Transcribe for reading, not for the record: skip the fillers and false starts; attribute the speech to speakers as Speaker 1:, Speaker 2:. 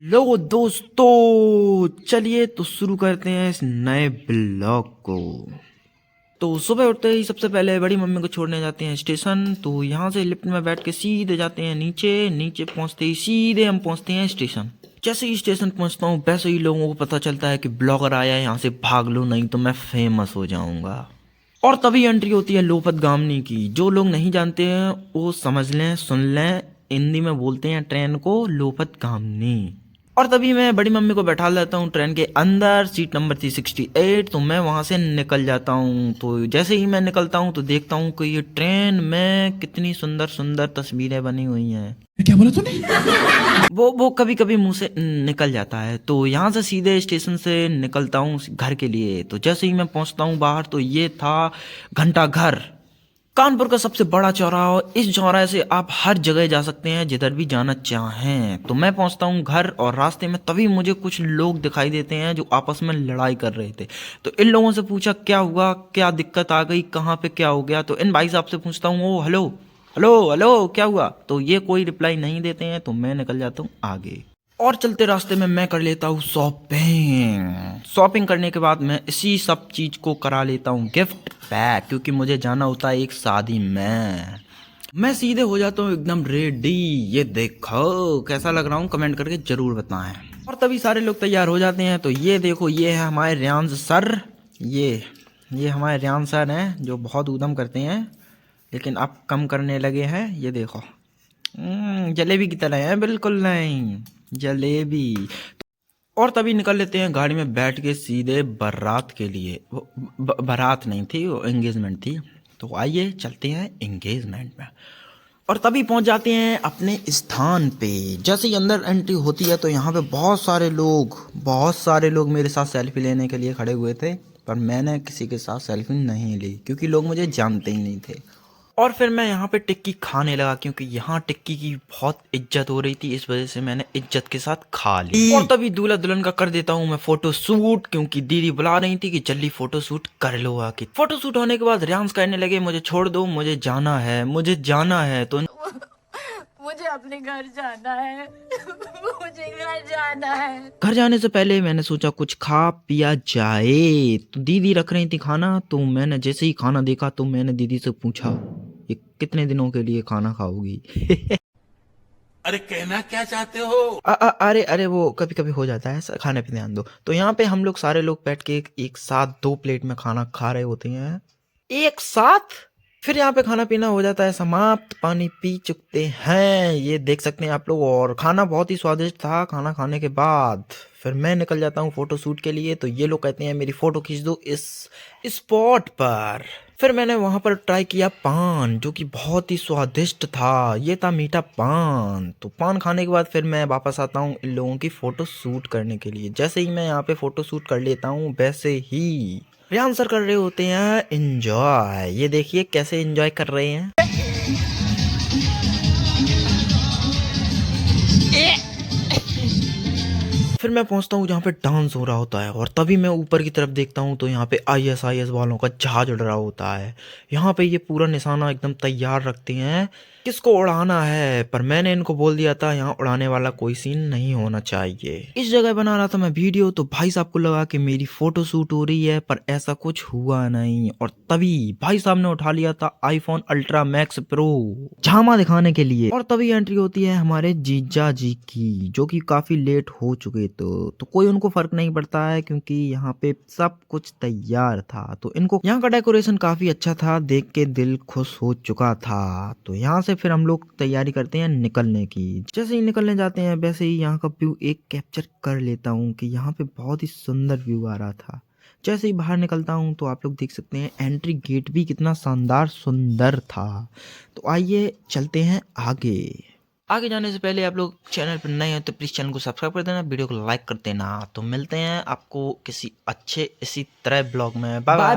Speaker 1: लो दोस्तों, चलिए तो शुरू करते हैं इस नए ब्लॉग को। तो सुबह उठते ही सबसे पहले बड़ी मम्मी को छोड़ने जाते हैं स्टेशन। तो यहाँ से लिफ्ट में बैठ के सीधे जाते हैं नीचे। नीचे पहुँचते ही सीधे हम पहुँचते हैं स्टेशन। जैसे ही स्टेशन पहुँचता हूँ वैसे ही लोगों को पता चलता है कि ब्लॉगर आया है, यहाँ से भाग लो नहीं तो मैं फेमस हो जाऊँगा। और तभी एंट्री होती है लोपत गामनी की। जो लोग नहीं जानते हैं वो समझ लें, सुन लें, हिंदी में बोलते हैं ट्रेन को लोपत गामनी। और तभी मैं बड़ी मम्मी को बैठा लेता हूँ ट्रेन के अंदर। सीट नंबर थी 68। तो मैं वहाँ से निकल जाता हूँ। तो जैसे ही मैं निकलता हूँ तो देखता हूँ कि ये ट्रेन में कितनी सुंदर सुंदर तस्वीरें बनी हुई हैं।
Speaker 2: क्या बोला तूने?
Speaker 1: वो कभी कभी मुंह से निकल जाता है। तो यहाँ से सीधे स्टेशन से निकलता हूँ घर के लिए। तो जैसे ही मैं पहुँचता हूँ बाहर तो ये था घंटा घर, कानपुर का सबसे बड़ा चौराहा। इस चौराहे से आप हर जगह जा सकते हैं जिधर भी जाना चाहें। तो मैं पहुंचता हूं घर और रास्ते में तभी मुझे कुछ लोग दिखाई देते हैं जो आपस में लड़ाई कर रहे थे। तो इन लोगों से पूछा क्या हुआ, क्या दिक्कत आ गई, कहाँ पे क्या हो गया। तो इन भाई साहब से पूछता हूँ ओ हेलो हेलो हेलो क्या हुआ। तो ये कोई रिप्लाई नहीं देते हैं। तो मैं निकल जाता हूँ आगे। और चलते रास्ते में मैं कर लेता हूँ शॉपिंग। शॉपिंग करने के बाद मैं इसी सब चीज को करा लेता हूँ गिफ्ट पैक, क्योंकि मुझे जाना होता है एक शादी में। मैं सीधे हो जाता हूँ एकदम रेडी। ये देखो कैसा लग रहा हूँ, कमेंट करके जरूर बताएं। और तभी सारे लोग तैयार हो जाते हैं। तो ये देखो, ये है हमारे रियांश सर। ये हमारे रियांश सर हैं जो बहुत ऊधम करते हैं, लेकिन अब कम करने लगे हैं। ये देखो जलेबी की तरह है, बिल्कुल नहीं जलेबी। और तभी निकल लेते हैं गाड़ी में बैठ के सीधे बारात के लिए। वो बारात नहीं थी, वो एंगेजमेंट थी। तो आइए चलते हैं एंगेजमेंट में। और तभी पहुंच जाते हैं अपने स्थान पे। जैसे ही अंदर एंट्री होती है तो यहाँ पे बहुत सारे लोग मेरे साथ सेल्फी लेने के लिए खड़े हुए थे। पर मैंने किसी के साथ सेल्फी नहीं ली क्योंकि लोग मुझे जानते ही नहीं थे। और फिर मैं यहाँ पे टिक्की खाने लगा क्योंकि यहाँ टिक्की की बहुत इज्जत हो रही थी। इस वजह से मैंने इज्जत के साथ खा ली। और तभी दूल्हा दुल्हन का कर देता हूँ मैं फोटो शूट, क्योंकि दीदी बुला रही थी कि जल्दी फोटो शूट कर लो आके। फोटो शूट होने के बाद रियांश कहने लगे मुझे छोड़ दो, मुझे जाना है, मुझे जाना है। तो
Speaker 3: मुझे अपने घर जाना है। मुझे घर जाना है।
Speaker 1: घर जाने से पहले मैंने सोचा कुछ खा पिया जाए। तो दीदी रख रही थी खाना। तो मैंने जैसे ही खाना देखा तो मैंने दीदी से पूछा ये कितने दिनों के लिए खाना खाओगी।
Speaker 2: अरे कहना क्या चाहते हो?
Speaker 1: अरे अरे वो कभी कभी हो जाता है, खाने पे ध्यान दो। तो यहाँ पे हम लोग सारे लोग बैठ के एक साथ 2 प्लेट में खाना खा रहे होते हैं एक साथ। फिर यहाँ पे खाना पीना हो जाता है समाप्त, पानी पी चुकते हैं, ये देख सकते हैं आप लोग। और खाना बहुत ही स्वादिष्ट था। खाना खाने के बाद फिर मैं निकल जाता हूँ फोटो शूट के लिए। तो ये लोग कहते हैं मेरी फोटो खींच दो इस स्पॉट पर। फिर मैंने वहां पर ट्राई किया पान, जो कि बहुत ही स्वादिष्ट था। ये था मीठा पान। तो पान खाने के बाद फिर मैं वापस आता हूँ इन लोगों की फोटो शूट करने के लिए। जैसे ही मैं यहाँ पे फोटो शूट कर लेता हूँ वैसे ही रियांश सर कर रहे होते हैं एंजॉय। ये देखिए कैसे एंजॉय कर रहे हैं। फिर मैं पहुंचता हूँ जहाँ पे डांस हो रहा होता है। और तभी मैं ऊपर की तरफ देखता हूँ तो यहाँ पे ISIS वालों का जहाज उड़ रहा होता है। यहाँ पे ये पूरा निशाना एकदम तैयार रखते हैं किसको उड़ाना है। पर मैंने इनको बोल दिया था यहाँ उड़ाने वाला कोई सीन नहीं होना चाहिए। इस जगह बना रहा था मैं वीडियो। तो भाई साहब को लगा कि मेरी फोटो शूट हो रही है, पर ऐसा कुछ हुआ नहीं। और तभी भाई साहब ने उठा लिया था iPhone Ultra Max Pro झामा दिखाने के लिए। और तभी एंट्री होती है हमारे जीजा जी की, जो कि काफी लेट हो चुके। तो कोई उनको फर्क नहीं पड़ता है क्योंकि यहाँ पे सब कुछ तैयार था। तो इनको यहाँ का डेकोरेशन काफी अच्छा था, देख के दिल खुश हो चुका था। तो यहाँ से फिर हम लोग तैयारी करते हैं निकलने की। जैसे ही निकलने जाते हैं वैसे ही यहाँ का व्यू एक कैप्चर कर लेता हूँ कि यहाँ पे बहुत ही सुंदर व्यू आ रहा था। जैसे ही बाहर निकलता हूँ तो आप लोग देख सकते हैं एंट्री गेट भी कितना शानदार सुंदर था। तो आइए चलते हैं आगे। आगे जाने से पहले आप लोग चैनल पर नए हैं तो प्लीज चैनल को सब्सक्राइब कर देना, वीडियो को लाइक कर देना। तो मिलते हैं आपको किसी अच्छे इसी तरह ब्लॉग में। Bye bye.